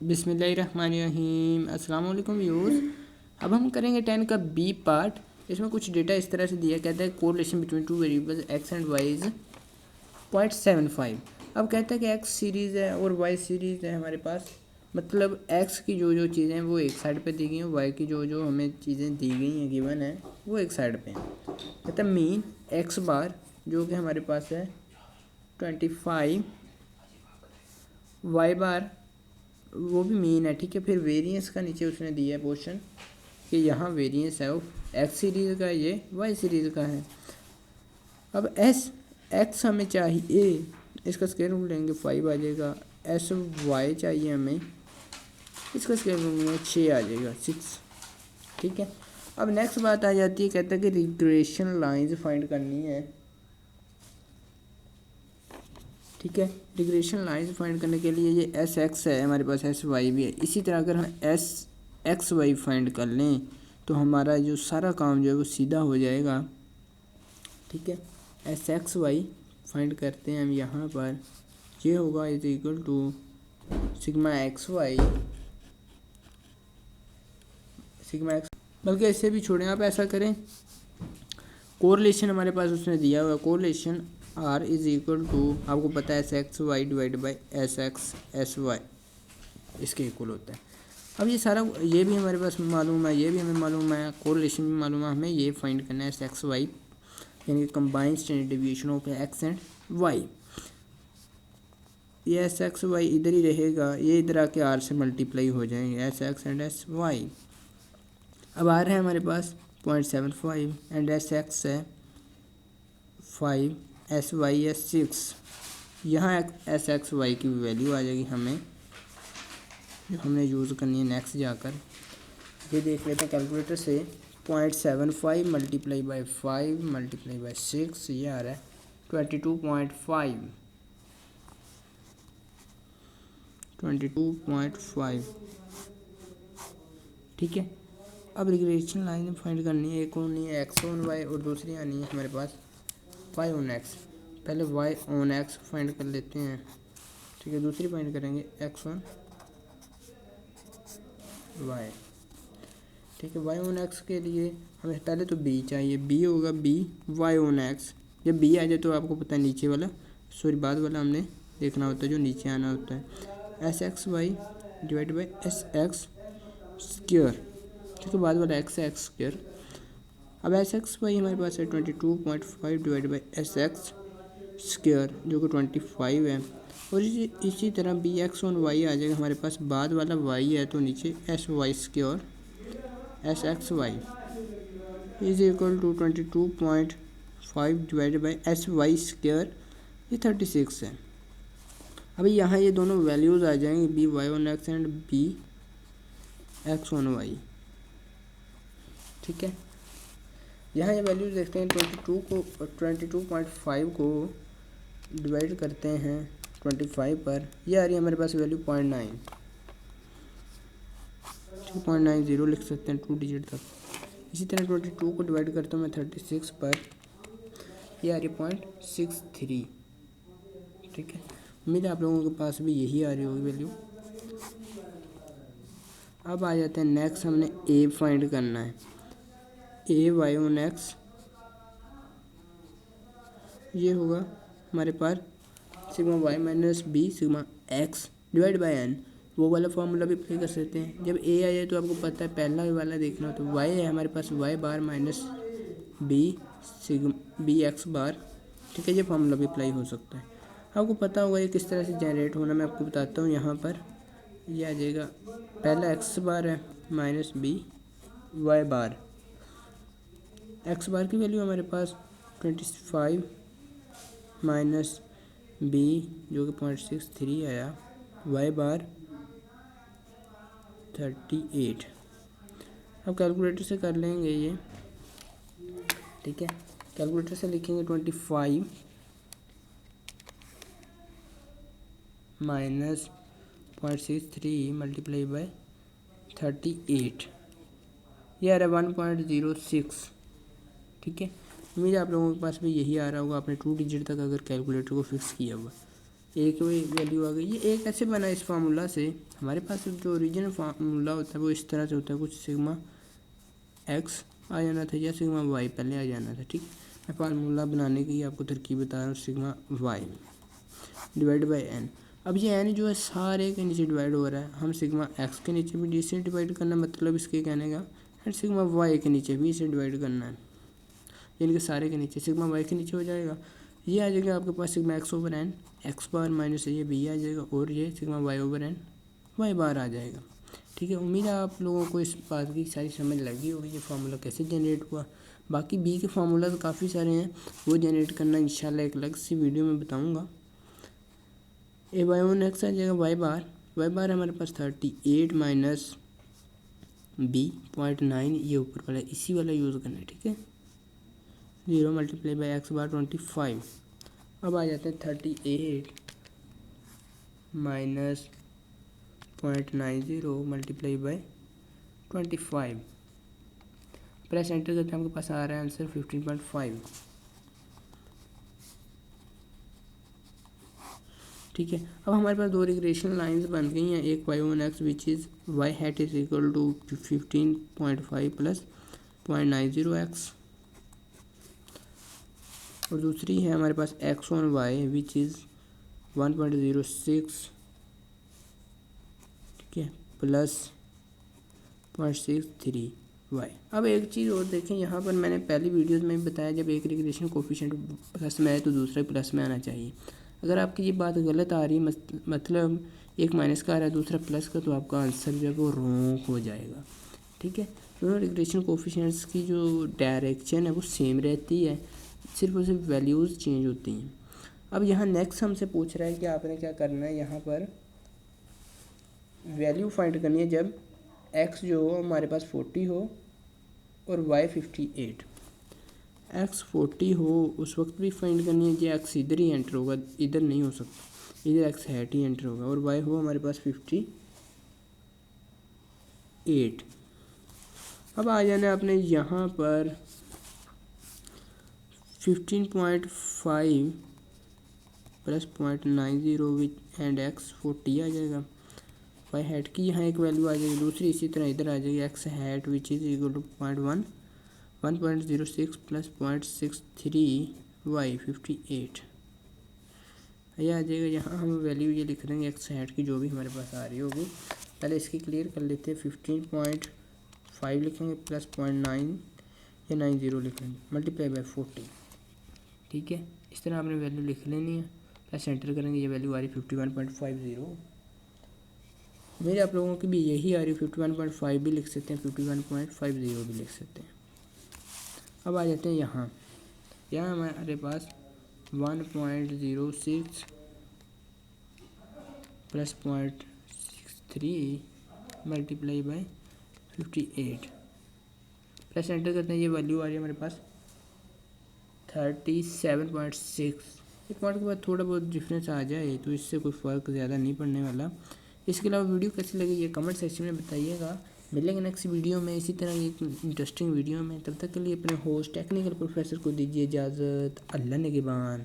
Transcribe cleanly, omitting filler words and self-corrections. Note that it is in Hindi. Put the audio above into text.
बिस्मिल्लाहिर्रहमानिर्रहीम अस्सलाम वालेकुम व्यूअर्स। अब हम करेंगे 10 का बी पार्ट। इसमें कुछ डेटा इस तरह से दिया, कहता है correlation between two variables X and Y is 0.75। अब कहता है कि एक्स सीरीज़ है और वाई सीरीज़ है हमारे पास, मतलब एक्स की जो जो चीज़ें हैं वो एक साइड पे दी गई हैं, वाई की जो जो हमें चीज़ें दी गई हैं गिवन है वो एक साइड पे हैं। कहता है मीन एक्स बार जो कि हमारे पास है 25, वाई बार वो भी मीन है, ठीक है। फिर वेरिएंस का नीचे उसने दिया है पोर्शन कि यहाँ वेरिएंस है ऑफ एक्स सीरीज़ का, ये वाई सीरीज़ का है। अब एस एक्स हमें चाहिए, इसका स्क्वायर रूट लेंगे 5 आ जाएगा। एस वाई चाहिए हमें, इसका स्क्वायर रूट लेंगे 6 आ जाएगा 6, ठीक है। अब नेक्स्ट बात आ जाती है, कहता है कि रिग्रेशन लाइंस फाइंड करनी है, ठीक है। रिग्रेशन लाइंस फाइंड करने के लिए ये एस एक्स है हमारे पास, एस वाई भी है। इसी तरह अगर हम एस एक्स वाई फाइंड कर लें तो हमारा जो सारा काम जो है वो सीधा हो जाएगा, ठीक है। एस एक्स वाई फाइंड करते हैं हम यहाँ पर, ये होगा is equal to sigma X Y sigma X, बल्कि इससे भी छोड़ें, आप ऐसा करें कोरिलेशन हमारे पास उसने दिया हुआ है, correlation R is equal to, आपको पता है S X Y divide by S X S Y इसके इक्वल होता है। अब ये सारा ये भी हमारे पास मालूम है, ये भी हमें मालूम है, कोरिलेशन भी मालूम है, हमें ये फाइंड करना है एस एक्स वाई यानी combined standard deviation of X and Y. ये एस एक्स वाई इधर ही रहेगा, ये इधर आके आर से मल्टीप्लाई हो जाएंगे, S X and S Y. अब आर है हमारे पास 0.75 एंड एस एक्स है 5, एस वाई है 6। यहाँ एस एक्स वाई की वैल्यू आ जाएगी हमें, जो हमने यूज़ करनी है नेक्स्ट जाकर। ये देख लेते हैं कैलकुलेटर से, 0.75 मल्टीप्लाई बाई 5 मल्टीप्लाई बाई 6, ये आ रहा है 22.5, 22.5, ठीक है। अब रिग्रेशन लाइन फाइंड करनी है, एक होनी है एक्स ऑन वाई और दूसरी आनी है हमारे पास वाई ऑन एक्स। पहले वाई ऑन एक्स फाइंड कर लेते हैं, ठीक है, दूसरी फाइंड करेंगे एक्स ऑन वाई, ठीक है। वाई ऑन एक्स के लिए हमें पहले तो बी चाहिए, बी होगा बी वाई ऑन एक्स। जब बी आ जाए तो आपको पता है नीचे वाला, सॉरी बाद वाला हमने देखना होता है जो नीचे आना होता है, S X Y divide by S X square, ठीक है, बाद वाला एक्स है एक्स स्क्वायर। अब एस एक्स वाई हमारे पास है 22.5 divide by S X square जो कि 25 है। और इसी तरह बी एक्स ऑन वाई आ जाएगा हमारे पास, बाद वाला वाई है तो नीचे S Y square S X Y is equal to 22.5 divided by S Y square, ये 36 है। अभी यहाँ ये दोनों वैल्यूज़ आ जाएंगे, B Y on X and B X on Y, ठीक है। यहाँ ये वैल्यूज़ देखते हैं, 22.5 को डिवाइड करते हैं 25 पर, ये आ रही है हमारे पास वैल्यू 0.9, 2.90 लिख सकते हैं 2 डिजिट तक। इसी तरह 22 को डिवाइड करता हूँ मैं 36 पर, ये आ रही है 0.63, ठीक है। उम्मीद है आप लोगों के पास भी यही आ रही होगी वैल्यू। अब आ जाते हैं नेक्स्ट, हमने ए फाइंड करना है, ए वाई ऑन एक्स, ये होगा हमारे पास sigma Y minus B sigma X divide by N, वो वाला फॉर्मूला भी अप्लाई कर सकते हैं। जब ए आ जाए तो आपको पता है पहला वाला देखना, तो वाई है हमारे पास Y bar minus B sigma B X bar, ठीक है, ये फॉर्मूला भी अप्लाई हो सकता है। आपको पता होगा ये किस तरह से जनरेट होना, मैं आपको बताता हूँ। यहाँ पर ये आ जाएगा, पहला एक्स बार है माइनस बी वाई बार, एक्स बार की वैल्यू हमारे पास 25 माइनस बी जो कि 0.63 आया, वाई बार 38। अब कैलकुलेटर से कर लेंगे ये, ठीक है। कैलकुलेटर से लिखेंगे 25 माइनस 0.63 मल्टीप्लाई बाई 38, ये आ रहा है 1.06, ठीक है। उम्मीद है आप लोगों के पास भी यही आ रहा होगा, आपने 2 डिजिट तक अगर कैलकुलेटर को फिक्स किया हुआ। ए की वैल्यू आ गई। ये एक ऐसे बना इस फार्मूला से, हमारे पास जो ओरिजिनल फार्मूला होता है वो इस तरह से होता है, कुछ सिग्मा एक्स आ जाना था या सिग्मा वाई पहले आ जाना था। ठीक, मैं फार्मूला बनाने की आपको तरकीब बता रहा हूँ। Sigma Y divide by N. अब ये एन जो है सारे के नीचे डिवाइड हो रहा है, हम सिग्मा एक्स के नीचे भी इसे डिवाइड करना, मतलब इसके कहने का, एंड सिग्मा वाई के नीचे भी इसे डिवाइड करना है, यानी कि सारे के नीचे सिग्मा वाई के नीचे हो जाएगा। ये आ जाएगा आपके पास sigma X over N X bar minus ये बी आ जाएगा, और ये sigma Y over N Y bar आ जाएगा। ठीक है, उम्मीद है आप लोगों को इस बात की सारी समझ लगी होगी ये फार्मूला कैसे जनरेट हुआ। बाकी बी के फार्मूला तो काफ़ी सारे हैं, वो जनरेट करना इंशाल्लाह एक अलग सी वीडियो में बताऊँगा। ए वाई वन एक्स आ जाएगा वाई बार हमारे पास 38 माइनस बी 0.9, ये ऊपर वाला इसी वाला यूज़ करना है। ठीक है, 0 मल्टीप्लाई बाई एक्स बार 25। अब आ जाते हैं 38 minus 0.90 multiply by 25। Press enter करते हैं, आपके पास आ रहा है आंसर 15.5। ठीक है, अब हमारे पास दो रिग्रेशन लाइंस बन गई हैं, एक Y on X which is Y hat is equal to 15.5 plus 0.90 X, और दूसरी है हमारे पास X on Y which is 1.06, ठीक है, प्लस 0.63 वाई। अब एक चीज़ और देखें, यहाँ पर मैंने पहली वीडियोस में बताया जब एक रिग्रेशन कोफिशिएंट प्लस में आए तो दूसरा प्लस में आना चाहिए। अगर आपकी ये बात गलत आ रही, मतलब एक माइनस का आ रहा है दूसरा प्लस का, तो आपका आंसर जो है वो रॉन्ग हो जाएगा। ठीक है, दोनों रिग्रेशन कोफिशिएंट्स की जो डायरेक्शन है वो सेम रहती है, सिर्फ और सिर्फ वैल्यूज़ चेंज होती हैं। अब यहाँ नेक्स्ट हमसे पूछ रहा है कि आपने क्या करना है, यहाँ पर वैल्यू फाइंड करनी है जब एक्स जो हो हमारे पास 40 हो और वाई 58। एक्स 40 हो उस वक्त भी फाइंड करनी है, जो एक्स इधर ही एंटर होगा, इधर नहीं हो सकता, इधर एक्स हैट ही एंटर होगा, और वाई हो हमारे पास 58। अब आ जाना आपने यहाँ पर 15.5 प्लस 0.90 विथ एंड एक्स 40 आ जाएगा। वाई हैट की यहाँ एक वैल्यू आ जाएगी, दूसरी इसी तरह इधर आ जाएगी, X hat which is equal to 1.06 plus 0.63 Y 58। ये आ जाएगा। यहाँ हम वैल्यू ये लिख देंगे एक्स हैट की जो भी हमारे पास आ रही होगी। पहले इसकी क्लियर कर लेते हैं, 15.5 लिखेंगे प्लस 0.9 या 90 लिखेंगे मल्टीप्लाई बाई 40। ठीक है, इस तरह आपने वैल्यू लिख लेनी है, प्लस एंटर करेंगे, ये वैल्यू आ रही 51.50। मेरे आप लोगों की भी यही आ रही है, 51.5 भी लिख सकते हैं, 51.50 भी लिख सकते हैं। अब आ जाते हैं यहाँ हमारे पास 1.06 plus 0.63 multiply by 58, plus enter करते हैं, ये वैल्यू आ रही है हमारे पास 37.6। एक पॉइंट के बाद थोड़ा बहुत डिफरेंस आ जाए तो इससे कोई फ़र्क ज़्यादा नहीं पड़ने वाला। इसके अलावा वीडियो कैसी लगी ये कमेंट सेक्शन में बताइएगा। मिलेंगे नेक्स्ट वीडियो में इसी तरह एक इंटरेस्टिंग वीडियो में, तब तक के लिए अपने होस्ट टेक्निकल प्रोफेसर को दीजिए इजाज़त। अल्लाह निगहबान।